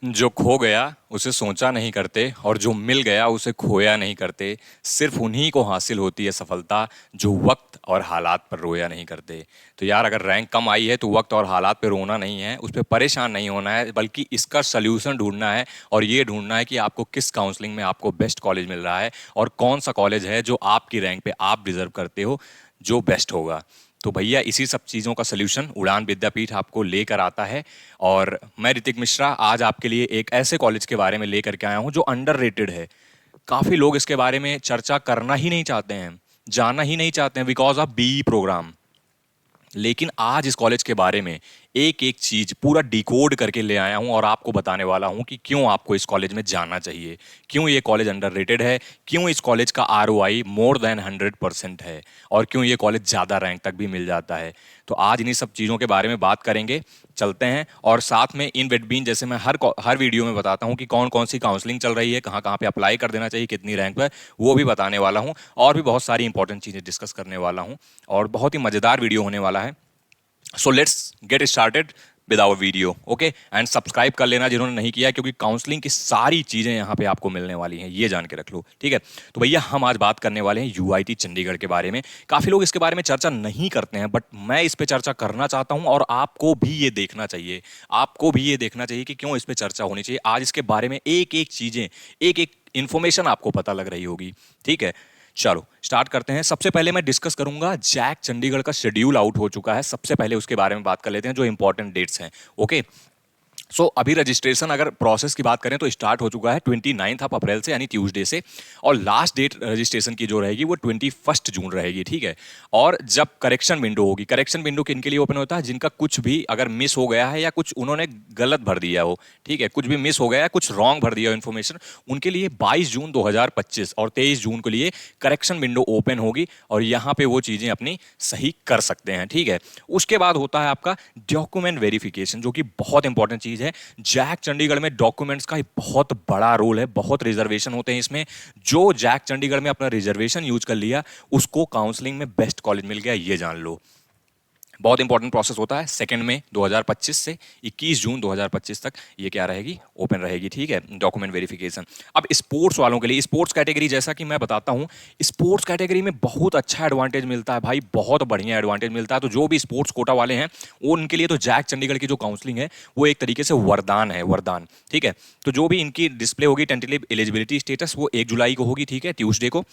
जो खो गया उसे सोचा नहीं करते और जो मिल गया उसे खोया नहीं करते। सिर्फ उन्हीं को हासिल होती है सफलता जो वक्त और हालात पर रोया नहीं करते। तो यार, अगर रैंक कम आई है तो वक्त और हालात पे रोना नहीं है, उस पर परेशान नहीं होना है, बल्कि इसका सल्यूशन ढूंढना है। और ये ढूंढना है कि आपको किस काउंसलिंग में आपको बेस्ट कॉलेज मिल रहा है और कौन सा कॉलेज है जो आपकी रैंक पे आप डिजर्व करते हो, जो बेस्ट होगा। तो भैया, इसी सब चीज़ों का सलूशन उड़ान विद्यापीठ आपको लेकर आता है। और मैं ऋतिक मिश्रा आज आपके लिए एक ऐसे कॉलेज के बारे में लेकर के आया हूं जो अंडररेटेड है। काफ़ी लोग इसके बारे में चर्चा करना ही नहीं चाहते हैं, जानना ही नहीं चाहते हैं, बिकॉज ऑफ बीई प्रोग्राम। लेकिन आज इस कॉलेज के बारे में एक एक चीज पूरा डिकोड करके ले आया हूं और आपको बताने वाला हूं कि क्यों आपको इस कॉलेज में जाना चाहिए, क्यों ये कॉलेज अंडररेटेड है, क्यों इस कॉलेज का आरओआई मोर देन 100% है, और क्यों ये कॉलेज ज़्यादा रैंक तक भी मिल जाता है। तो आज इन्हीं सब चीज़ों के बारे में बात करेंगे। चलते हैं। और साथ में इन बिटवीन, जैसे मैं हर वीडियो में बताता हूं कि कौन कौन सी काउंसलिंग चल रही है, कहाँ कहाँ पे अप्लाई कर देना चाहिए, कितनी रैंक पर, वो भी बताने वाला हूँ। और भी बहुत सारी इंपॉर्टेंट चीज़ें डिस्कस करने वाला हूँ। और बहुत ही मज़ेदार वीडियो होने वाला है। So let's get started with our video. Okay, and subscribe कर लेना जिन्होंने नहीं किया, क्योंकि काउंसलिंग की सारी चीजें यहाँ पे आपको मिलने वाली हैं, ये जान के रख लो, ठीक है। तो भैया, हम आज बात करने वाले हैं यूआईटी चंडीगढ़ के बारे में। काफी लोग इसके बारे में चर्चा नहीं करते हैं, बट मैं इस पे चर्चा करना चाहता हूं, और आपको भी ये देखना चाहिए, आपको भी ये देखना चाहिए कि क्यों इस पे चर्चा होनी चाहिए। आज इसके बारे में एक एक चीजें, एक एक इंफॉर्मेशन आपको पता लग रही होगी, ठीक है। चलो स्टार्ट करते हैं। सबसे पहले मैं डिस्कस करूंगा जैक चंडीगढ़ का शेड्यूल आउट हो चुका है, सबसे पहले उसके बारे में बात कर लेते हैं, जो इंपॉर्टेंट डेट्स हैं। ओके, अभी रजिस्ट्रेशन अगर प्रोसेस की बात करें तो स्टार्ट हो चुका है 29 अप्रैल से, यानी ट्यूसडे से। और लास्ट डेट रजिस्ट्रेशन की जो रहेगी वो 21 जून रहेगी, ठीक है। और जब करेक्शन विंडो होगी, करेक्शन विंडो किन के लिए ओपन होता है? जिनका कुछ भी अगर मिस हो गया है या कुछ उन्होंने गलत भर दिया हो, ठीक है, कुछ भी मिस हो गया है, कुछ रॉन्ग भर दिया हो इन्फॉर्मेशन, उनके लिए 22 जून 2025 और 23 जून के लिए करेक्शन विंडो ओपन होगी, और यहाँ पे वो चीज़ें अपनी सही कर सकते हैं, ठीक है। उसके बाद होता है आपका डॉक्यूमेंट वेरिफिकेशन, जो कि बहुत इंपॉर्टेंट चीज़ है। जैक चंडीगढ़ में डॉक्यूमेंट्स का बहुत बड़ा रोल है, बहुत रिजर्वेशन होते हैं इसमें। जो जैक चंडीगढ़ में अपना रिजर्वेशन यूज कर लिया, उसको काउंसलिंग में बेस्ट कॉलेज मिल गया, ये जान लो। बहुत इंपॉर्टेंट प्रोसेस होता है। 2 मई 2025 से 21 जून 2025 तक ये क्या रहेगी? ओपन रहेगी, ठीक है, डॉक्यूमेंट वेरिफिकेशन। अब स्पोर्ट्स वालों के लिए, स्पोर्ट्स कैटेगरी, जैसा कि मैं बताता हूँ, स्पोर्ट्स कैटेगरी में बहुत अच्छा एडवांटेज मिलता है भाई, बहुत बढ़िया एडवांटेज मिलता है। तो जो भी स्पोर्ट्स कोटा वाले हैं, वो उनके लिए तो जैक चंडीगढ़ की जो काउंसलिंग है वो एक तरीके से वरदान है, वरदान, ठीक है। तो जो भी इनकी डिस्प्ले होगी टेंटेटिव एलिजिबिलिटी स्टेटस, वो 1 जुलाई को होगी, ठीक है, ट्यूसडे को।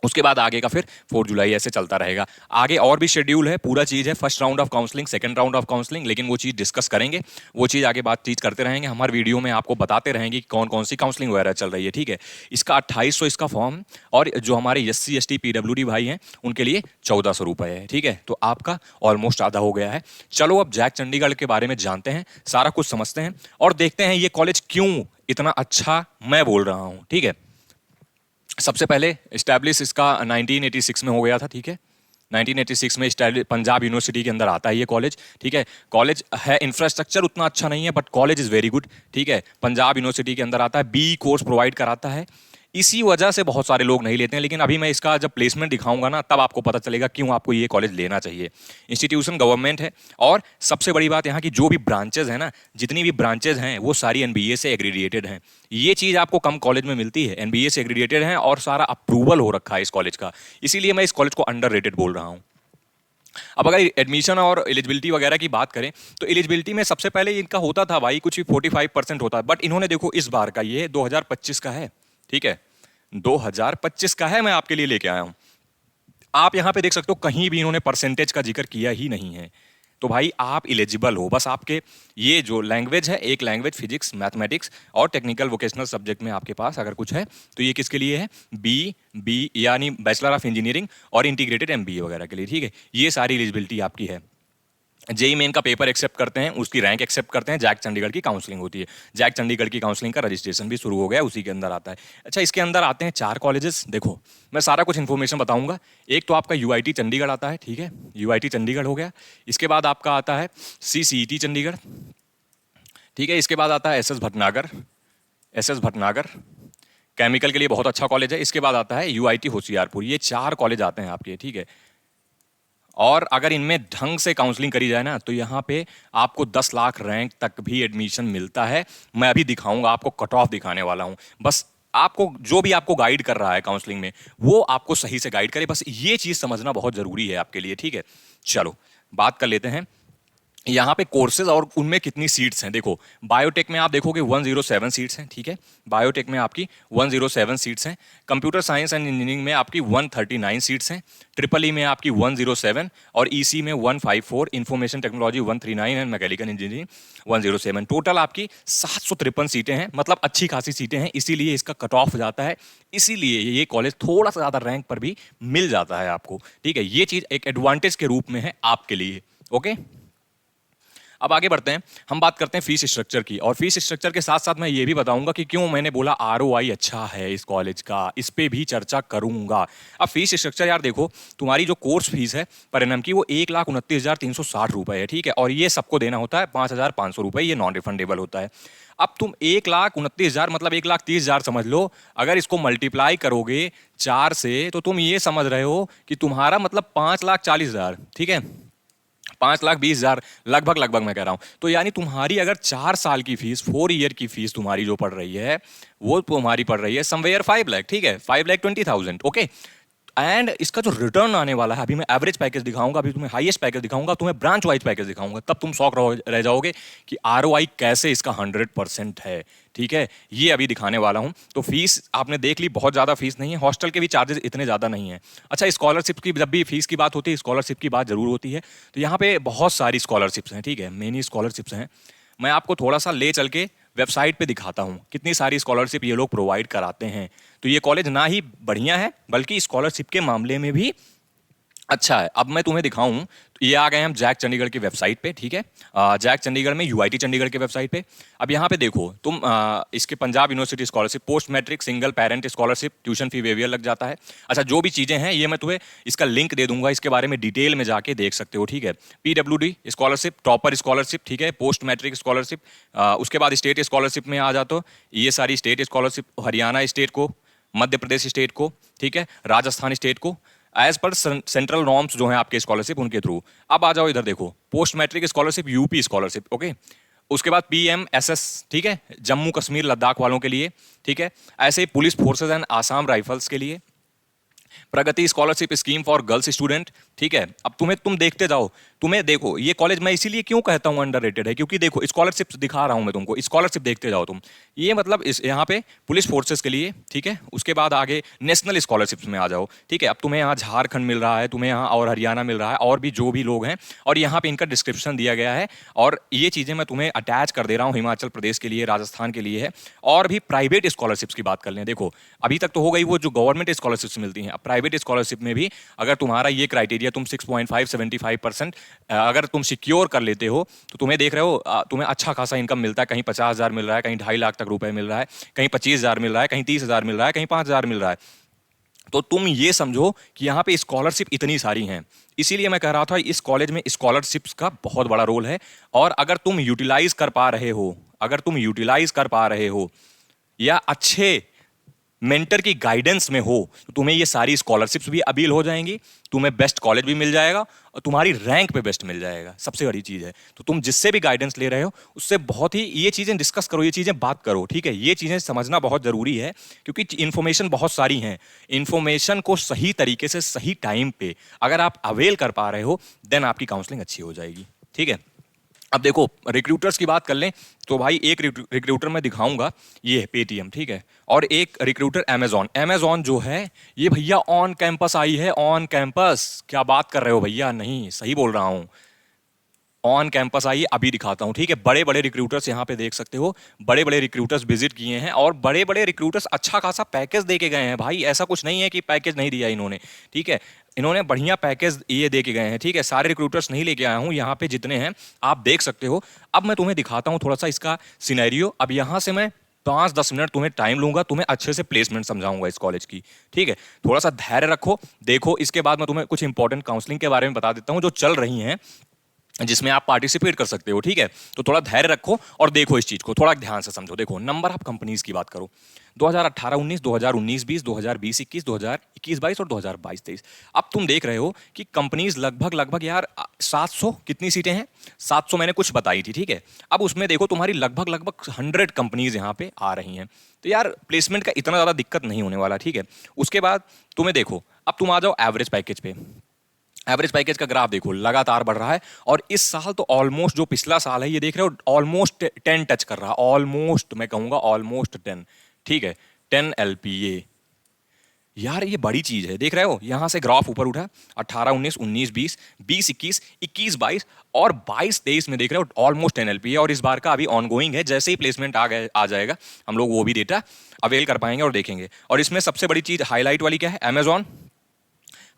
उसके बाद आगे का फिर 4 जुलाई ऐसे चलता रहेगा। आगे और भी शेड्यूल है, पूरा चीज़ है, first round of counselling, second round of counselling, लेकिन वो चीज़ डिस्कस करेंगे, वो चीज़ आगे बातचीत करते रहेंगे। हमारे वीडियो में आपको बताते रहेंगे कि कौन कौन सी काउंसलिंग वगैरह चल रही है, ठीक है। इसका 2800 इसका फॉर्म, और जो हमारे SC ST PWD भाई हैं उनके लिए 1400 रुपये है, ठीक है। तो आपका ऑलमोस्ट आधा हो गया है। चलो अब जैक चंडीगढ़ के बारे में जानते हैं, सारा कुछ समझते हैं, और देखते हैं ये कॉलेज क्यों इतना अच्छा मैं बोल रहा हूँ, ठीक है। सबसे पहले इस्टेब्लिश इसका 1986 में हो गया था, ठीक है। 1986 में इस्टेब्लिश पंजाब यूनिवर्सिटी के अंदर आता है ये कॉलेज, ठीक है। कॉलेज है, इंफ्रास्ट्रक्चर उतना अच्छा नहीं है, but college is very good, ठीक है। पंजाब यूनिवर्सिटी के अंदर आता है, बी कोर्स प्रोवाइड कराता है। इसी वजह से बहुत सारे लोग नहीं लेते हैं, लेकिन अभी मैं इसका जब प्लेसमेंट दिखाऊंगा ना, तब आपको पता चलेगा क्यों आपको ये कॉलेज लेना चाहिए। इंस्टीट्यूशन गवर्नमेंट है, और सबसे बड़ी बात यहाँ की जो भी ब्रांचेज है ना, जितनी भी ब्रांचेज हैं वो सारी NBA से एग्रीडिएटेड हैं। ये चीज़ आपको कम कॉलेज में मिलती है, NBA से एग्रीडिएटेड है और सारा अप्रूवल हो रखा है इस कॉलेज का। इसीलिए मैं इस कॉलेज को अंडररेटेड बोल रहा हूँ। अब अगर एडमिशन और एलिजिबिलिटी वगैरह की बात करें, तो एलिजिबिलिटी में सबसे पहले इनका होता था भाई कुछ 45% होता है, बट इन्होंने देखो इस बार का, ये 2025 का है, ठीक है, 2025 का है, मैं आपके लिए लेके आया हूं। आप यहां पे देख सकते हो कहीं भी इन्होंने परसेंटेज का जिक्र किया ही नहीं है। तो भाई आप इलिजिबल हो, बस आपके ये जो लैंग्वेज है, एक लैंग्वेज फिजिक्स मैथमेटिक्स और टेक्निकल वोकेशनल सब्जेक्ट में आपके पास अगर कुछ है, तो ये किसके लिए है? बी यानी बैचलर ऑफ इंजीनियरिंग और इंटीग्रेटेड MBA वगैरह के लिए, ठीक है। ये सारी एलिजिबिलिटी आपकी है। जेई मेन का पेपर एक्सेप्ट करते हैं, उसकी रैंक एक्सेप्ट करते हैं, जैक चंडीगढ़ की काउंसलिंग होती है। जैक चंडीगढ़ की काउंसलिंग का रजिस्ट्रेशन भी शुरू हो गया, उसी के अंदर आता है। अच्छा, इसके अंदर आते हैं 4 कॉलेजेस। देखो मैं सारा कुछ इन्फॉर्मेशन बताऊंगा। एक तो आपका UIT चंडीगढ़ आता है, ठीक है, UIT चंडीगढ़ हो गया। इसके बाद आपका आता है CCET चंडीगढ़, ठीक है। इसके बाद आता है SS भटनागर, केमिकल के लिए बहुत अच्छा कॉलेज है। इसके बाद आता है UIT होशियारपुर। ये 4 कॉलेज आते हैं आपके, ठीक है। और अगर इनमें ढंग से काउंसलिंग करी जाए ना तो यहाँ पे आपको 10 लाख रैंक तक भी एडमिशन मिलता है। मैं अभी दिखाऊंगा, आपको कट ऑफ दिखाने वाला हूँ। बस आपको जो भी आपको गाइड कर रहा है काउंसलिंग में वो आपको सही से गाइड करे, बस ये चीज समझना बहुत जरूरी है आपके लिए, ठीक है। चलो बात कर लेते हैं यहाँ पे कोर्सेज और उनमें कितनी सीट्स हैं। देखो बायोटेक में आप देखोगे 107 सीट्स हैं, ठीक है। बायोटेक में आपकी 107 सीट्स हैं। कंप्यूटर साइंस एंड इंजीनियरिंग में आपकी 139 सीट्स हैं। ट्रिपल ई में आपकी 107 और ईसी में 154, information technology 139 and mechanical engineering 107। Total आपकी 753 सीटें हैं, मतलब अच्छी खासी सीटें हैं, इसीलिए इसका कट ऑफ जाता है। इसीलिए ये कॉलेज थोड़ा सा ज़्यादा रैंक पर भी मिल जाता है आपको, ठीक है। ये चीज़ एक एडवांटेज के रूप में है आपके लिए, ओके। अब आगे बढ़ते हैं, हम बात करते हैं फीस स्ट्रक्चर की। और फीस स्ट्रक्चर के साथ साथ मैं ये भी बताऊंगा कि क्यों मैंने बोला आरओआई अच्छा है इस कॉलेज का, इस पे भी चर्चा करूंगा। अब फीस स्ट्रक्चर यार देखो, तुम्हारी जो कोर्स फीस है पर एनम की वो 1,29,360 रुपये है, ठीक है। और ये सबको देना होता है 5,500 रुपये, ये नॉन रिफंडेबल होता है। अब तुम 1,29,000 मतलब 1,30,000 समझ लो। अगर इसको मल्टीप्लाई करोगे 4 से तो तुम ये समझ रहे हो कि तुम्हारा मतलब 5,40,000, ठीक है। 5,20,000 लगभग लगभग मैं कह रहा हूं। तो यानी तुम्हारी अगर 4 साल की फीस, 4 ईयर की फीस तुम्हारी जो पड़ रही है वो तुम्हारी पड़ रही है समवेयर 5 लाख, ठीक है, 5,20,000, ओके। एंड इसका जो रिटर्न आने वाला है, अभी मैं एवरेज पैकेज दिखाऊंगा, अभी तुम्हें हाईएस्ट पैकेज दिखाऊंगा, तुम्हें ब्रांच वाइज पैकेज दिखाऊंगा, तब तुम शॉक रह जाओगे कि आरओआई कैसे इसका 100% है, ठीक है। ये अभी दिखाने वाला हूं। तो फीस आपने देख ली, बहुत ज्यादा फीस नहीं है, हॉस्टल के भी चार्जेस इतने ज्यादा नहीं है। अच्छा, स्कॉलरशिप की जब भी फीस की बात होती है, स्कॉलरशिप की बात जरूर होती है। तो यहाँ पे बहुत सारी स्कॉलरशिप्स हैं, ठीक है, मेनी स्कॉलरशिप्स हैं। मैं आपको थोड़ा सा ले चल के वेबसाइट पे दिखाता हूँ कितनी सारी स्कॉलरशिप ये लोग प्रोवाइड कराते हैं। तो ये कॉलेज ना ही बढ़िया है बल्कि स्कॉलरशिप के मामले में भी अच्छा है। अब मैं तुम्हें दिखाऊं तो ये आ गए हम जैक चंडीगढ़ की वेबसाइट पे, ठीक है। जैक चंडीगढ़ में यूआईटी चंडीगढ़ की वेबसाइट पे। अब यहाँ पे देखो तुम, इसके Punjab university scholarship, post matric single parent scholarship, tuition fee waiver लग जाता है। अच्छा, जो भी चीजें हैं ये मैं तुम्हें इसका लिंक दे दूंगा, इसके बारे में डिटेल में जाके देख सकते हो, ठीक है। पीडब्ल्यूडी स्कॉलरशिप, टॉपर स्कॉलरशिप, ठीक है, पोस्ट मैट्रिक स्कॉलरशिप। उसके बाद स्टेट स्कॉलरशिप में आ जाते हो, ये सारी स्टेट स्कॉलरशिप, हरियाणा स्टेट को, मध्य प्रदेश स्टेट को, ठीक है, राजस्थान स्टेट को, एज पर सेंट्रल नॉर्म्स जो है आपके स्कॉलरशिप उनके थ्रू। अब आ जाओ इधर देखो, post matric scholarship, UP scholarship, okay. उसके बाद पीएमएसएस, ठीक है, जम्मू कश्मीर लद्दाख वालों के लिए, ठीक है। ऐसे ही police forces and Assam rifles के लिए, Pragati scholarship scheme for girls student, ठीक है। अब तुम देखते जाओ, तुम्हें देखो ये कॉलेज मैं इसीलिए क्यों कहता हूं अंडररेटेड है, क्योंकि देखो स्कॉलरशिप दिखा रहा हूं मैं तुमको, स्कॉलरशिप देखते जाओ तुम। ये मतलब इस यहाँ पे पुलिस फोर्सेस के लिए, ठीक है। उसके बाद आगे नेशनल स्कॉलरशिप्स में आ जाओ, ठीक है। अब तुम्हें यहाँ झारखंड मिल रहा है, तुम्हें यहाँ और हरियाणा मिल रहा है, और भी जो भी लोग हैं, और यहाँ पे इनका डिस्क्रिप्शन दिया गया है। और ये चीजें मैं तुम्हें अटैच कर दे रहा हूँ, हिमाचल प्रदेश के लिए, राजस्थान के लिए है। और भी प्राइवेट स्कॉलरशिप्स की बात कर लें, देखो अभी तक तो हो गई वो जो गवर्नमेंट स्कॉलरशिप्स मिलती हैं। अब प्राइवेट स्कॉलरशिप में भी अगर तुम्हारा ये क्राइटेरिया, तुम 6.575% अगर तुम सिक्योर कर लेते हो तो तुम्हें देख रहे हो, तुम्हें अच्छा खासा इनकम मिलता है। कहीं 50,000 मिल रहा है, कहीं 2.5 लाख तक रुपए मिल रहा है, कहीं 25,000 मिल रहा है, कहीं 30,000 मिल रहा है, कहीं 5,000 मिल रहा है। तो तुम ये समझो कि यहाँ पे स्कॉलरशिप इतनी सारी हैं। इसीलिए मैं कह रहा था इस कॉलेज में स्कॉलरशिप्स का बहुत बड़ा रोल है। और अगर तुम यूटिलाइज कर पा रहे हो, अगर तुम यूटिलाइज कर पा रहे हो या अच्छे मेंटर की गाइडेंस में हो तो तुम्हें ये सारी स्कॉलरशिप्स भी अवेल हो जाएंगी, तुम्हें बेस्ट कॉलेज भी मिल जाएगा और तुम्हारी रैंक पे बेस्ट मिल जाएगा। सबसे बड़ी चीज़ है, तो तुम जिससे भी गाइडेंस ले रहे हो उससे बहुत ही ये चीज़ें डिस्कस करो, ये चीज़ें बात करो, ठीक है। ये चीज़ें समझना बहुत ज़रूरी है क्योंकि इन्फॉर्मेशन बहुत सारी हैं। इन्फॉर्मेशन को सही तरीके से सही टाइम पे अगर आप अवेल कर पा रहे हो देन आपकी काउंसलिंग अच्छी हो जाएगी, ठीक है। अब देखो रिक्रूटर्स की बात कर लें तो भाई एक रिक्रूटर मैं दिखाऊंगा, ये है पेटीएम, ठीक है। और एक रिक्रूटर अमेजॉन। अमेजॉन जो है ये भैया ऑन कैंपस आई है, ऑन कैंपस। क्या बात कर रहे हो भैया, नहीं सही बोल रहा हूं, ऑन कैंपस आइए, अभी दिखाता हूं, ठीक है। बड़े बड़े रिक्रूटर्स यहाँ पे देख सकते हो, बड़े बड़े रिक्रूटर्स विजिट किए हैं और बड़े बड़े रिक्रूटर्स अच्छा खासा पैकेज दे के गए हैं भाई। ऐसा कुछ नहीं है कि पैकेज नहीं दिया इन्होंने, ठीक है। इन्होंने बढ़िया पैकेज ये दे के गए हैं, ठीक है। सारे रिक्रूटर्स नहीं लेके आया हूं, यहाँ पे जितने हैं आप देख सकते हो। अब मैं तुम्हें दिखाता हूँ थोड़ा सा इसका सिनेरियो। अब यहाँ से मैं 5-10 मिनट तुम्हें टाइम लूंगा, तुम्हें अच्छे से प्लेसमेंट समझाऊंगा इस कॉलेज की, ठीक है। थोड़ा सा धैर्य रखो, देखो। इसके बाद मैं तुम्हें कुछ इंपॉर्टेंट काउंसलिंग के बारे में बता देता हूँ जो चल रही हैं जिसमें आप पार्टिसिपेट कर सकते हो। ठीक है, तो थोड़ा धैर्य रखो और देखो इस चीज को, थोड़ा ध्यान से समझो। देखो नंबर ऑफ कंपनीज की बात करो, 2018-19, 2019-20, 2020-21, 2021-22 और 2022-23। अब तुम देख रहे हो कि कंपनीज लगभग लगभग यार 700 कितनी सीटें हैं, 700 मैंने कुछ बताई थी। ठीक है, अब उसमें देखो तुम्हारी लगभग लगभग 100 कंपनीज यहाँ पे आ रही हैं। तो यार प्लेसमेंट का इतना ज्यादा दिक्कत नहीं होने वाला। ठीक है, उसके बाद तुम्हें देखो, अब तुम आ जाओ एवरेज पैकेज पे। एवरेज पैकेज का ग्राफ देखो लगातार बढ़ रहा है, और इस साल तो ऑलमोस्ट, जो पिछला साल है ये देख रहे हो, ऑलमोस्ट 10 टच कर रहा है, ऑलमोस्ट मैं कहूंगा ऑलमोस्ट 10। ठीक है, 10 LPA। यार ये बड़ी चीज है, देख रहे हो यहां से ग्राफ ऊपर उठा, 18-19, 19-20, 20-21, 21-22 और 22-23 में देख रहे हो ऑलमोस्ट 10 LPA। और इस बार का अभी ऑनगोइंग है, जैसे ही प्लेसमेंट आ जाएगा हम लोग वो भी डेटा अवेल कर पाएंगे और देखेंगे। और इसमें सबसे बड़ी चीज हाईलाइट वाली क्या है, Amazon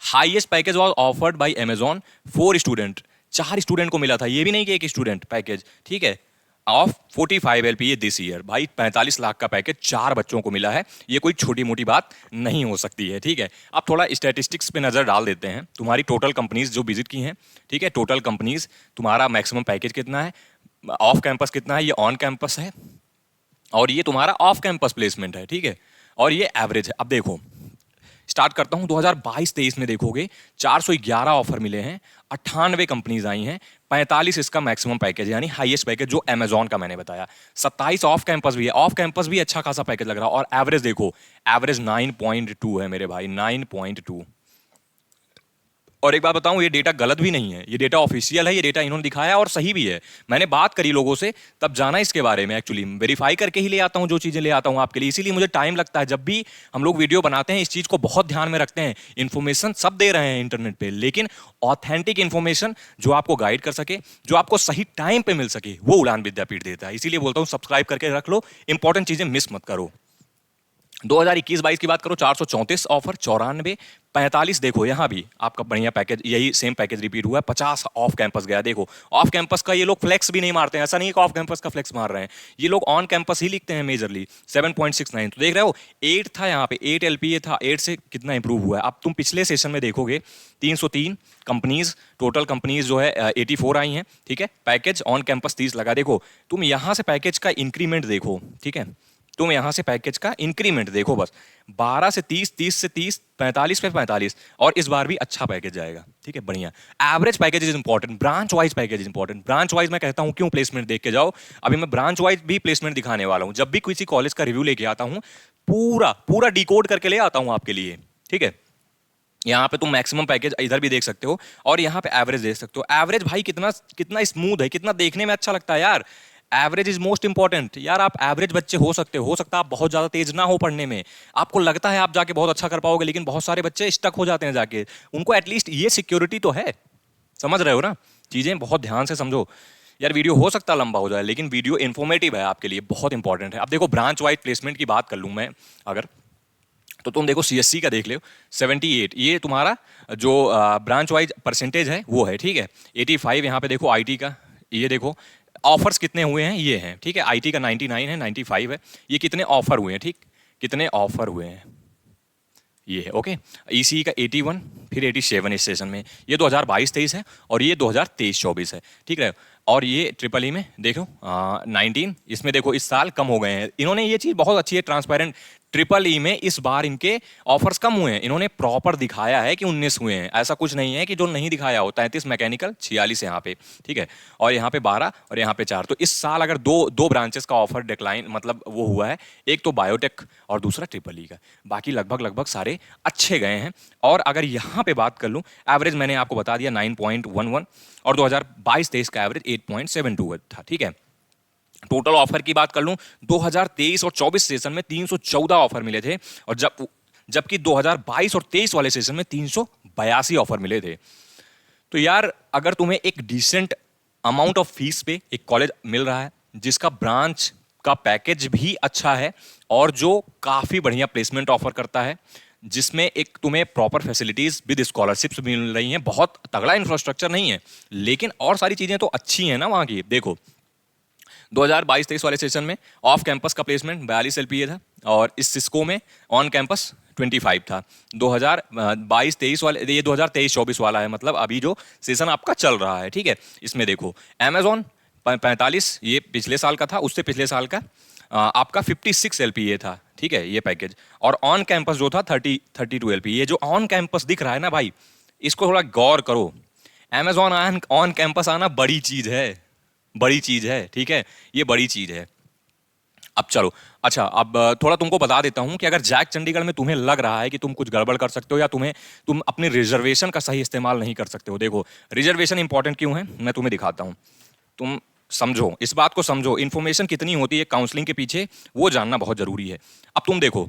highest package was offered by Amazon for student. 4 student को मिला था, ये भी नहीं कि एक स्टूडेंट पैकेज। ठीक है, ऑफ 45 LPA दिस ईयर। भाई 45 लाख का पैकेज 4 बच्चों को मिला है, ये कोई छोटी मोटी बात नहीं हो सकती है। ठीक है, अब थोड़ा स्टैटिस्टिक्स पे नजर डाल देते हैं, तुम्हारी टोटल कंपनीज जो विजिट की हैं। ठीक है, टोटल कंपनीज, तुम्हारा मैक्सिमम पैकेज कितना है, ऑफ कैंपस कितना है, ये ऑन कैंपस है, और ये तुम्हारा ऑफ कैंपस प्लेसमेंट है। ठीक है, और ये एवरेज है। अब देखो स्टार्ट करता हूं, 2022-23 में देखोगे 411 ऑफर मिले हैं, 98 कंपनीज आई हैं, 45 इसका मैक्सिमम पैकेज यानी हाईएस्ट पैकेज जो अमेजॉन का मैंने बताया, 27 ऑफ कैंपस भी है, ऑफ कैंपस भी अच्छा खासा पैकेज लग रहा है। और एवरेज देखो, एवरेज 9.2 है मेरे भाई, 9.2। और एक बात बताऊं, ये डेटा गलत भी नहीं है, ये डेटा ऑफिशियल है, ये डेटा इन्होंने दिखाया और सही भी है। मैंने बात करी लोगों से, तब जाना इसके बारे में, एक्चुअली वेरीफाई करके ही ले आता हूं जो चीजें ले आता हूं आपके लिए, इसीलिए मुझे टाइम लगता है। जब भी हम लोग वीडियो बनाते हैं इस चीज को बहुत ध्यान में रखते हैं। इन्फॉर्मेशन सब दे रहे हैं इंटरनेट पे, लेकिन ऑथेंटिक इन्फॉर्मेशन जो आपको गाइड कर सके, जो आपको सही टाइम पे मिल सके, वो उड़ान विद्यापीठ देता है। इसीलिए बोलता हूं सब्सक्राइब करके रख लो, इंपॉर्टेंट चीजें मिस मत करो। 2021-22 की बात करो, 434 ऑफर, 94, 45 देखो यहां भी आपका बढ़िया पैकेज, यही सेम पैकेज रिपीट हुआ है। 50 ऑफ कैंपस गया। देखो ऑफ कैंपस का ये लोग फ्लेक्स भी नहीं मारते हैं, ऐसा नहीं कि ऑफ कैंपस का फ्लेक्स मार रहे हैं, ये लोग ऑन कैंपस ही लिखते हैं मेजरली। 7.69 तो देख रहे हो, 8 था यहाँ पे, 8 LPA था, 8 से कितना इंप्रूव हुआ है। अब तुम पिछले सेशन में देखोगे 303 कंपनीज, टोटल कंपनीज जो है 84 आई हैं। ठीक है, पैकेज ऑन कैंपस 30 लगा। देखो तुम यहां से पैकेज का इंक्रीमेंट देखो। ठीक है, तुम यहां से पैकेज का इंक्रीमेंट देखो, बस 12 से 30, 30 से 30, 45 पे 45, और इस बार भी अच्छा पैकेज जाएगा। ठीक है, बढ़िया। Average package is important, branch wise package is important. Branch wise मैं कहता हूं क्यों, प्लेसमेंट देख के जाओ। अभी मैं ब्रांच वाइज भी प्लेसमेंट दिखाने वाला हूं, जब भी किसी कॉलेज का रिव्यू लेके आता हूं पूरा पूरा डिकोड करके ले आता हूं आपके लिए। ठीक है, यहाँ पे तुम मैक्सिमम पैकेज इधर भी देख सकते हो, और यहाँ पे एवरेज देख सकते हो। एवरेज भाई कितना कितना स्मूथ है, कितना देखने में अच्छा लगता है यार। एवरेज इज मोस्ट इंपॉर्टेंट यार। आप एवरेज बच्चे हो सकते हो सकता है आप बहुत ज्यादा तेज ना हो पढ़ने में, आपको लगता है आप जाके बहुत अच्छा कर पाओगे, लेकिन बहुत सारे बच्चे स्टक हो जाते हैं जाके। उनको एटलीस्ट ये सिक्योरिटी तो है, समझ रहे हो ना, चीजें बहुत ध्यान से समझो यार। वीडियो हो सकता है लंबा हो जाए, लेकिन वीडियो इन्फॉर्मेटिव है, आपके लिए बहुत इंपॉर्टेंट है। अब देखो ब्रांच वाइज प्लेसमेंट की बात कर लूं मैं अगर, तो तुम देखो CSC का देख लो 78, ये तुम्हारा जो ब्रांच वाइज परसेंटेज है वो है। ठीक है, 85 यहाँ पे देखो IT का, ये देखो ऑफर्स कितने हुए हैं ये हैं। ठीक है, IT का 99 है, 95 है, ये कितने ऑफर हुए हैं, ठीक कितने ऑफर हुए हैं ये है। ओके, ECE का 81, फिर 87 इस सेशन में, ये 2022-23 है, और ये 2023-24 है। ठीक है, और ये EEE में देखो 19, इसमें देखो इस साल कम हो गए हैं। इन्होंने ये चीज़ बहुत अच्छी है, ट्रांसपेरेंट। EEE में इस बार इनके ऑफर्स कम हुए हैं, इन्होंने प्रॉपर दिखाया है कि 19 हुए हैं, ऐसा कुछ नहीं है कि जो नहीं दिखाया हो। 33 मैकेनिकल, 46 यहाँ पे। ठीक है, और यहाँ पे 12 और यहाँ पे 4। तो इस साल अगर दो ब्रांचेस का ऑफर डिक्लाइन मतलब वो हुआ है, एक तो बायोटेक और दूसरा EEE का, बाकी लगभग लगभग सारे अच्छे गए हैं। और अगर यहाँ पे बात कर लूँ, एवरेज मैंने आपको बता दिया 9.11, और 2022-23 का एवरेज 8.72 था। ठीक है, टोटल ऑफर की बात कर लूं, 2023 और 24 सेशन में 314 ऑफर मिले थे, और जबकि 2022 और 23 वाले सेशन में 382 ऑफर मिले थे। तो यार अगर तुम्हें एक डिसेंट अमाउंट ऑफ फीस पे एक कॉलेज मिल रहा है, जिसका ब्रांच का पैकेज भी अच्छा है, और जो काफी बढ़िया प्लेसमेंट ऑफर करता है, जिसमें एक तुम्हें प्रॉपर फैसिलिटीज विद स्कॉलरशिप्स मिल रही हैं, बहुत तगड़ा इंफ्रास्ट्रक्चर नहीं है लेकिन और सारी चीजें तो अच्छी हैं ना वहां की। देखो 2022-23 वाले सेशन में ऑफ कैंपस का प्लेसमेंट 42 एलपीए था और इस सिस्को में ऑन कैंपस 25 था। 2022-23 वाले, ये 2023-24 वाला है, मतलब अभी जो सेशन आपका चल रहा है, ठीक है। इसमें देखो अमेजॉन 45, ये पिछले साल का था, उससे पिछले साल का आपका 56 एलपीए था, ठीक है, ये पैकेज। और ऑन कैंपस जो था 32 एलपीए। ये जो ऑन कैंपस दिख रहा है ना भाई, इसको थोड़ा गौर करो। अमेजॉन ऑन कैंपस आना बड़ी चीज है, बड़ी चीज है, ठीक है, ये बड़ी चीज है। अब चलो, अच्छा, अब थोड़ा तुमको बता देता हूं कि अगर जैक चंडीगढ़ में तुम्हें लग रहा है कि तुम कुछ गड़बड़ कर सकते हो या तुम अपने रिजर्वेशन का सही इस्तेमाल नहीं कर सकते हो, देखो रिजर्वेशन इंपॉर्टेंट क्यों है मैं तुम्हें दिखाता हूं। तुम समझो, इस बात को समझो, इंफॉर्मेशन कितनी होती है काउंसलिंग के पीछे, वो जानना बहुत जरूरी है। अब तुम देखो,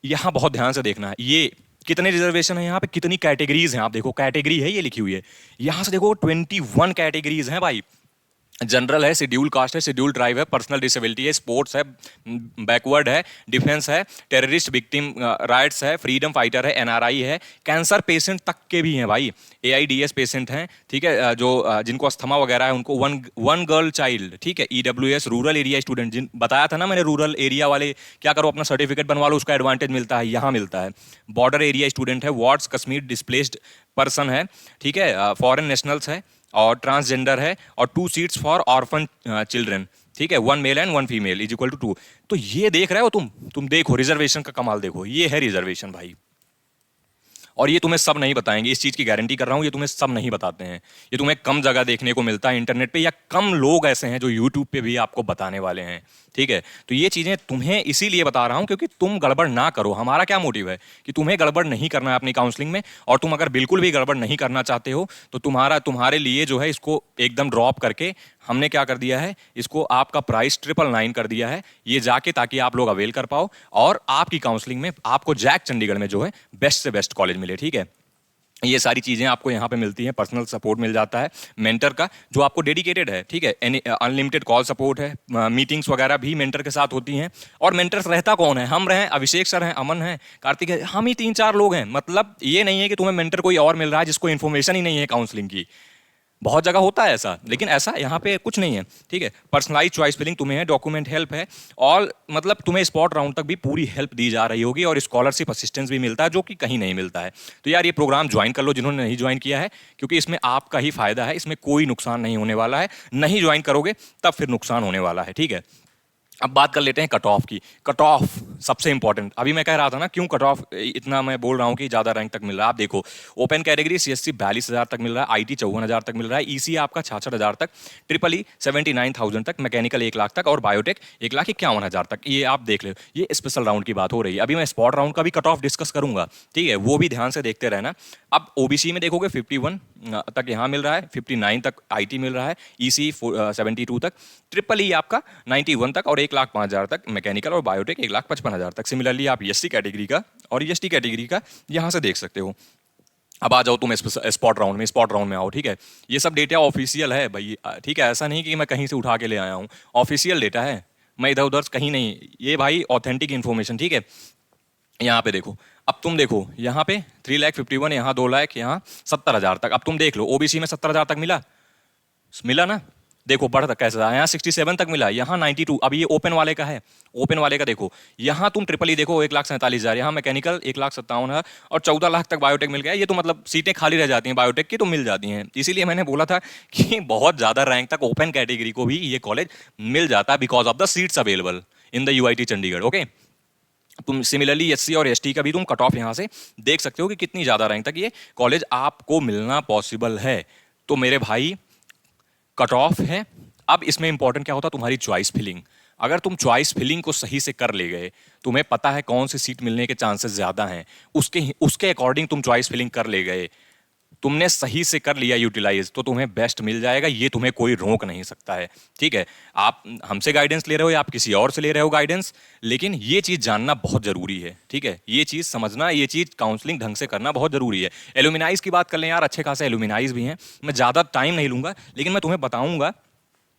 यहां बहुत ध्यान से देखना है, ये कितने रिजर्वेशन है, यहाँ पे कितनी कैटेगरीज हैं, आप देखो कैटेगरी है ये लिखी हुई है, यहां से देखो 21 कैटेगरीज हैं भाई। जनरल है, शेड्यूल कास्ट है, शेड्यूल ट्राइब है, पर्सनल डिसेबिलिटी है, स्पोर्ट्स है, बैकवर्ड है, डिफेंस है, टेररिस्ट विक्टिम राइट्स है, फ्रीडम फाइटर है, एनआरआई है, कैंसर पेशेंट तक के भी हैं भाई, एआईडीएस पेशेंट हैं, ठीक है, जो जिनको अस्थमा वगैरह है उनको, वन गर्ल चाइल्ड, ठीक है, ईडब्ल्यूएस, रूरल एरिया स्टूडेंट, जिन बताया था ना मैंने, रूरल एरिया वाले क्या करो, अपना सर्टिफिकेट बनवा लो, उसका एडवांटेज मिलता है, यहाँ मिलता है। बॉर्डर एरिया स्टूडेंट है, वार्ड्स कश्मीर डिस्प्लेस्ड पर्सन है, ठीक है, फॉरेन नेशनल्स है, और ट्रांसजेंडर है, और 2 सीट्स फॉर ऑर्फन चिल्ड्रन, ठीक है, 1 male and 1 female is equal to 2। तो ये देख रहे हो तुम देखो रिजर्वेशन का कमाल देखो, ये है रिजर्वेशन भाई। और ये तुम्हें सब नहीं बताएंगे, इस चीज की गारंटी कर रहा हूं, ये तुम्हें सब नहीं बताते हैं, ये तुम्हें कम जगह देखने को मिलता है इंटरनेट पे, या कम लोग ऐसे हैं जो यूट्यूब पे भी आपको बताने वाले हैं, ठीक है। तो ये चीजें तुम्हें इसीलिए बता रहा हूं क्योंकि तुम गड़बड़ ना करो। हमारा क्या मोटिव है कि तुम्हें गड़बड़ नहीं करना है अपनी काउंसलिंग में, और तुम अगर बिल्कुल भी गड़बड़ नहीं करना चाहते हो तो तुम्हारे लिए जो है इसको एकदम ड्रॉप करके हमने क्या कर दिया है, इसको आपका प्राइस 999 कर दिया है, ये जाके, ताकि आप लोग अवेल कर पाओ और आपकी काउंसलिंग में आपको जैक चंडीगढ़ में जो है बेस्ट से बेस्ट कॉलेज मिले, ठीक है। ये सारी चीजें आपको यहाँ पे मिलती हैं, पर्सनल सपोर्ट मिल जाता है मेंटर का जो आपको डेडिकेटेड है, ठीक है, अनलिमिटेड कॉल सपोर्ट है, मीटिंग्स वगैरह भी मेंटर के साथ होती हैं। और मेंटर्स रहता कौन है, हम रहे, अभिषेक सर हैं, अमन है, कार्तिक है, हम ही 3-4 लोग हैं। मतलब ये नहीं है कि तुम्हें मेंटर कोई और मिल रहा है जिसको इन्फॉर्मेशन ही नहीं है काउंसलिंग की, बहुत जगह होता है ऐसा, लेकिन ऐसा यहाँ पे कुछ नहीं है, ठीक है। पर्सनलाइज चॉइस फिलिंग तुम्हें है, डॉक्यूमेंट हेल्प है, और मतलब तुम्हें स्पॉट राउंड तक भी पूरी हेल्प दी जा रही होगी, और स्कॉलरशिप असिस्टेंस भी मिलता है जो कि कहीं नहीं मिलता है। तो यार ये प्रोग्राम ज्वाइन कर लो जिन्होंने नहीं ज्वाइन किया है, क्योंकि इसमें आपका ही फायदा है, इसमें कोई नुकसान नहीं होने वाला है। नहीं ज्वाइन करोगे तब फिर नुकसान होने वाला है, ठीक है। अब बात कर लेते हैं कट ऑफ की। कट ऑफ सबसे इंपॉर्टेंट, अभी मैं कह रहा था ना क्यों कट ऑफ इतना मैं बोल रहा हूं कि ज्यादा रैंक तक मिल रहा है। आप देखो, ओपन कैटेगरी सीएससी 42,000 तक मिल रहा है, आईटी 54,000 तक मिल रहा है, ईसी आपका 66,000 तक, ट्रिपल ई 79,000 तक, मैकेनिकल 1 लाख तक, और बायोटेक 1,51,000 तक। ये आप देख लो, ये स्पेशल राउंड की बात हो रही है। अभी मैं स्पॉट राउंड का भी कट ऑफ डिस्कस करूंगा, ठीक है, वो भी ध्यान से देखते रहना। अब ओबीसी में देखोगे 51 तक यहाँ मिल रहा है, 59 तक आईटी मिल रहा है, ईसी 72 तक, ट्रिपल ई आपका 91 तक, और 1,05,000 तक मैकेनिकल, और बायोटेक 1,55,000 तक। सिमिलरली आप एससी कैटेगरी का और एसटी कैटेगरी का यहाँ से देख सकते हो। अब आ जाओ तुम स्पॉट राउंड में, स्पॉट राउंड में आओ, ठीक है। ये सब डेटा ऑफिशियल है भाई, ठीक है, ऐसा नहीं कि मैं कहीं से उठा के ले आया हूँ, ऑफिशियल डेटा है, मैं इधर उधर कहीं नहीं, ये भाई ऑथेंटिक इन्फॉर्मेशन, ठीक है। यहाँ पे देखो, अब तुम देखो यहाँ पे 3,51,000, यहाँ 2 लाख, यहाँ 70,000 तक। अब तुम देख लो, ओबीसी में 70,000 तक मिला, मिला ना, देखो बढ़ तक कैसे, यहाँ 67 तक मिला, यहाँ 92। अब ये ओपन वाले का है, ओपन वाले का देखो, यहाँ तुम ट्रिपल ई देखो 1,47,000, यहाँ मैकेनिकल 1,57,000, और 14 लाख तक बायोटेक मिल गया। ये तो मतलब सीटें खाली रह जाती हैं बायोटेक की, तो मिल जाती हैं। इसीलिए मैंने बोला था कि बहुत ज्यादा रैंक तक ओपन कैटेगरी को भी ये कॉलेज मिल जाता है, because of the seats available in the UIT Chandigarh, okay. तुम सिमिलरली एससी और एसटी का भी तुम कट ऑफ यहाँ से देख सकते हो कि कितनी ज्यादा रैंक तक ये कॉलेज आपको मिलना पॉसिबल है। तो मेरे भाई कट ऑफ है। अब इसमें इंपॉर्टेंट क्या होता है, तुम्हारी चॉइस फिलिंग। अगर तुम चॉइस फिलिंग को सही से कर ले गए, तुम्हें पता है कौन सी सीट मिलने के चांसेस ज्यादा हैं, उसके अकॉर्डिंग तुम चॉइस फिलिंग कर ले गए, तुमने सही से कर लिया यूटिलाइज, तो तुम्हें बेस्ट मिल जाएगा, ये तुम्हें कोई रोक नहीं सकता है, ठीक है। आप हमसे गाइडेंस ले रहे हो या आप किसी और से ले रहे हो गाइडेंस, लेकिन ये चीज जानना बहुत जरूरी है, ठीक है, ये चीज समझना, ये चीज काउंसलिंग ढंग से करना बहुत जरूरी है। एलुमिनाइज की बात कर लें यार, अच्छे खासे एलुमिनाइज भी हैं, मैं ज्यादा टाइम नहीं लूंगा, लेकिन मैं तुम्हें बताऊंगा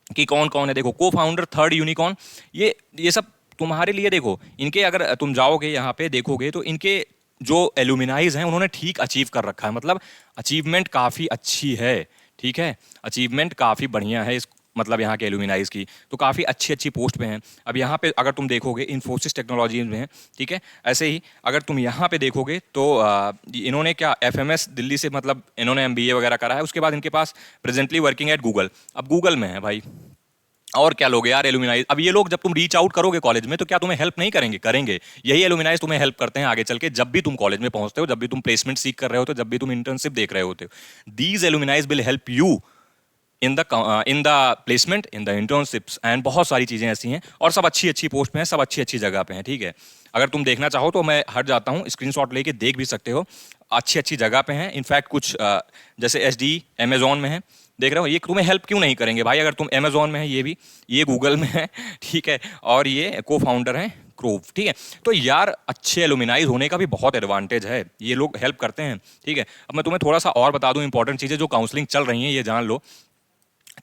कि कौन कौन है। देखो, को फाउंडर, थर्ड यूनिकॉर्न, ये सब तुम्हारे लिए, देखो इनके अगर तुम जाओगे यहाँ पे देखोगे तो इनके जो एलुमिनाइज हैं उन्होंने ठीक अचीव कर रखा है, मतलब अचीवमेंट काफ़ी अच्छी है, ठीक है, अचीवमेंट काफ़ी बढ़िया है। मतलब यहाँ के एलुमिनाइज की, तो काफ़ी अच्छी अच्छी पोस्ट पे हैं। अब यहाँ पे अगर तुम देखोगे इन्फोसिस टेक्नोलॉजीज में है, ठीक है। ऐसे ही अगर तुम यहाँ पे देखोगे तो इन्होंने क्या एफएमएस दिल्ली से, मतलब इन्होंने एमबीए वगैरह करा है। उसके बाद इनके पास प्रेजेंटली वर्किंग एट गूगल, अब गूगल में है भाई। और क्या लोग यार एलुमिनाइज, अब ये लोग जब तुम रीच आउट करोगे कॉलेज में तो क्या तुम्हें हेल्प नहीं करेंगे? करेंगे। यही एलुमिनाइज तुम्हें हेल्प करते हैं आगे चल के, जब भी तुम कॉलेज में पहुंचते हो, जब भी तुम प्लेसमेंट सीख कर रहे होते हो, जब भी तुम इंटर्नशिप देख रहे होते हो। These alumnis will help you in the placement, in the internships and बहुत सारी चीज़ें ऐसी हैं, और सब अच्छी अच्छी पोस्ट पे हैं, सब अच्छी अच्छी जगह पे हैं, ठीक है। अगर तुम देखना चाहो तो मैं हट जाता हूँ, स्क्रीनशॉट लेके देख भी सकते हो, अच्छी अच्छी जगह पे हैं। इनफैक्ट कुछ जैसे एचडी अमेजोन में है, देख रहे हो। ये तुम्हें हेल्प क्यों नहीं करेंगे भाई? अगर तुम अमेजोन में है, ये गूगल में है, ठीक है, और ये को फाउंडर हैं क्रोव, ठीक है। तो यार अच्छे एलुमिनाइज होने का भी बहुत एडवांटेज है, ये लोग हेल्प करते हैं, ठीक है। अब मैं तुम्हें थोड़ा सा और बता दूं इंपॉर्टेंट चीज़ें जो काउंसलिंग चल रही हैं, ये जान लो,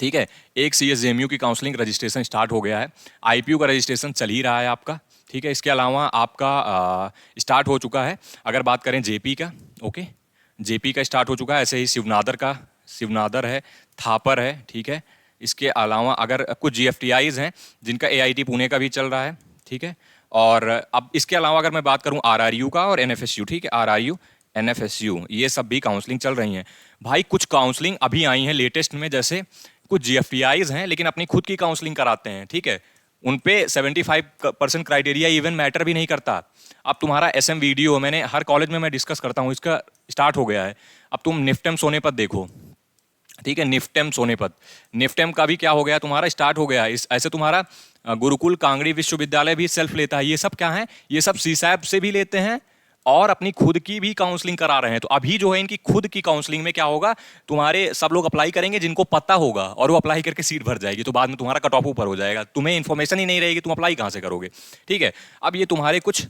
ठीक है। एक CSJMU की काउंसलिंग रजिस्ट्रेशन स्टार्ट हो गया है, IPU का रजिस्ट्रेशन चल ही रहा है आपका, ठीक है। इसके अलावा आपका स्टार्ट हो चुका है, अगर बात करें JP का, ओके, JP का स्टार्ट हो चुका है। ऐसे ही शिवनादर है, थापर है, ठीक है। इसके अलावा अगर कुछ GFTIs हैं जिनका AIT पुणे का भी चल रहा है, ठीक है। और अब इसके अलावा अगर मैं बात करूं RRU का और NFSU, ठीक है, RRU NFSU, ये सब भी काउंसलिंग चल रही हैं भाई। कुछ काउंसलिंग अभी आई हैं लेटेस्ट में, जैसे कुछ GFTIs हैं लेकिन अपनी खुद की काउंसलिंग कराते हैं, ठीक है। उन पे 75% क्राइटेरिया इवन मैटर भी नहीं करता। अब तुम्हारा SM वीडियो मैंने हर कॉलेज में मैं डिस्कस करता हूँ, इसका स्टार्ट हो गया है। अब तुम निफ्टेम सोनेपत देखो, ठीक है, निफ्टेम सोनेपत, निफ्टेम का भी क्या हो गया, तुम्हारा स्टार्ट हो गया। इस ऐसे तुम्हारा गुरुकुल कांगड़ी विश्वविद्यालय भी सेल्फ लेता है। ये सब क्या है, ये सब सीसैप से भी लेते हैं और अपनी खुद की भी काउंसलिंग करा रहे हैं। तो अभी जो है इनकी खुद की काउंसलिंग में क्या होगा, तुम्हारे सब लोग अप्लाई करेंगे जिनको पता होगा, और वो अप्लाई करके सीट भर जाएगी, तो बाद में तुम्हारा कट ऑफ ऊपर हो जाएगा, तुम्हें इन्फॉर्मेशन ही नहीं रहेगी, तुम अप्लाई कहाँ से करोगे, ठीक है। अब ये तुम्हारे कुछ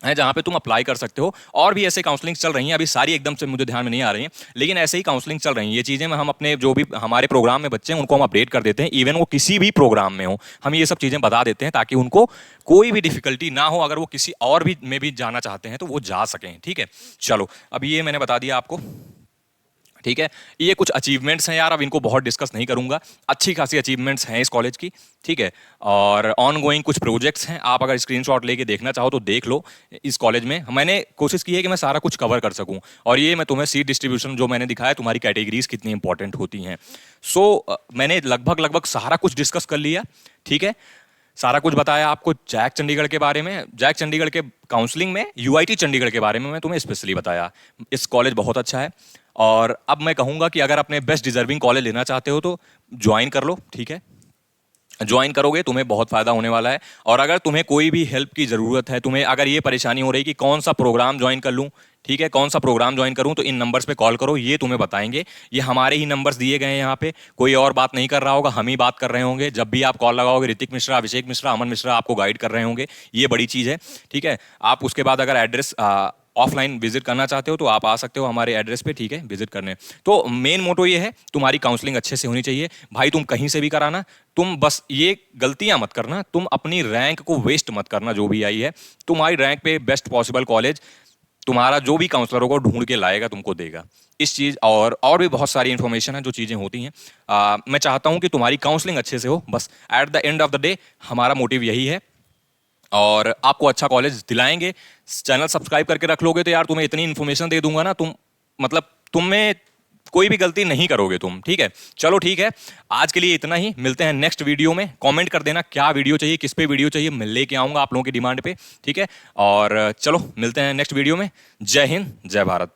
है जहाँ पे तुम अप्लाई कर सकते हो, और भी ऐसे काउंसलिंग चल रही हैं, अभी सारी एकदम से मुझे ध्यान में नहीं आ रही हैं, लेकिन ऐसे ही काउंसलिंग चल रही हैं। ये चीज़ें में हम अपने जो भी हमारे प्रोग्राम में बच्चे हैं उनको हम अपडेट कर देते हैं, इवन वो किसी भी प्रोग्राम में हो, हम ये सब चीज़ें बता देते हैं ताकि उनको कोई भी डिफिकल्टी ना हो। अगर वो किसी और भी में भी जाना चाहते हैं तो वो जा सकें, ठीक है। चलो, अब ये मैंने बता दिया आपको, ठीक है। ये कुछ अचीवमेंट्स हैं यार, अब इनको बहुत डिस्कस नहीं करूंगा, अच्छी खासी अचीवमेंट्स हैं इस कॉलेज की, ठीक है। और ऑन गोइंग कुछ प्रोजेक्ट्स हैं, आप अगर स्क्रीनशॉट लेके देखना चाहो तो देख लो। इस कॉलेज में मैंने कोशिश की है कि मैं सारा कुछ कवर कर सकूं, और ये मैं तुम्हें सीट डिस्ट्रीब्यूशन जो मैंने दिखाया, तुम्हारी कैटेगरीज कितनी इंपॉर्टेंट होती हैं। मैंने लगभग सारा कुछ डिस्कस कर लिया, ठीक है। सारा कुछ बताया आपको जैक चंडीगढ़ के बारे में, जैक चंडीगढ़ के काउंसलिंग में, UIT चंडीगढ़ के बारे में मैं तुम्हें स्पेशली बताया। इस कॉलेज बहुत अच्छा है, और अब मैं कहूँगा कि अगर अपने बेस्ट डिजर्विंग कॉलेज लेना चाहते हो तो ज्वाइन कर लो, ठीक है। ज्वाइन करोगे तुम्हें बहुत फायदा होने वाला है। और अगर तुम्हें कोई भी हेल्प की ज़रूरत है, तुम्हें अगर ये परेशानी हो रही कि कौन सा प्रोग्राम ज्वाइन कर लूँ, ठीक है, कौन सा प्रोग्राम ज्वाइन करूँ, तो इन नंबर्स पे कॉल करो, ये तुम्हें बताएंगे। ये हमारे ही नंबर्स दिए गए हैं यहाँ पे, कोई और बात नहीं कर रहा होगा, हम ही बात कर रहे होंगे। जब भी आप कॉल लगाओगे, ऋतिक मिश्रा, अभिषेक मिश्रा, अमन मिश्रा आपको गाइड कर रहे होंगे, ये बड़ी चीज़ है, ठीक है। आप उसके बाद अगर एड्रेस ऑफलाइन विजिट करना चाहते हो तो आप आ सकते हो हमारे एड्रेस पे, ठीक है, विजिट करने। तो मेन मोटो ये है, तुम्हारी काउंसलिंग अच्छे से होनी चाहिए भाई। तुम कहीं से भी कराना, तुम बस ये गलतियां मत करना, तुम अपनी रैंक को वेस्ट मत करना जो भी आई है। तुम्हारी रैंक पे बेस्ट पॉसिबल कॉलेज तुम्हारा जो भी काउंसलर होगा ढूंढ के लाएगा, तुमको देगा इस चीज़। और भी बहुत सारी इन्फॉर्मेशन है जो चीज़ें होती हैं। मैं चाहता हूँ कि तुम्हारी काउंसलिंग अच्छे से हो, बस at the end of the day हमारा मोटिव यही है, और आपको अच्छा कॉलेज दिलाएंगे। चैनल सब्सक्राइब करके रख लोगे तो यार तुम्हें इतनी इन्फॉर्मेशन दे दूंगा ना, तुम मतलब तुम्हें कोई भी गलती नहीं करोगे तुम, ठीक है। चलो ठीक है, आज के लिए इतना ही, मिलते हैं नेक्स्ट वीडियो में। कमेंट कर देना क्या वीडियो चाहिए, किस पे वीडियो चाहिए, मैं लेके आऊंगा आप लोगों की डिमांड पे, ठीक है। और चलो मिलते हैं नेक्स्ट वीडियो में। जय हिंद, जय भारत।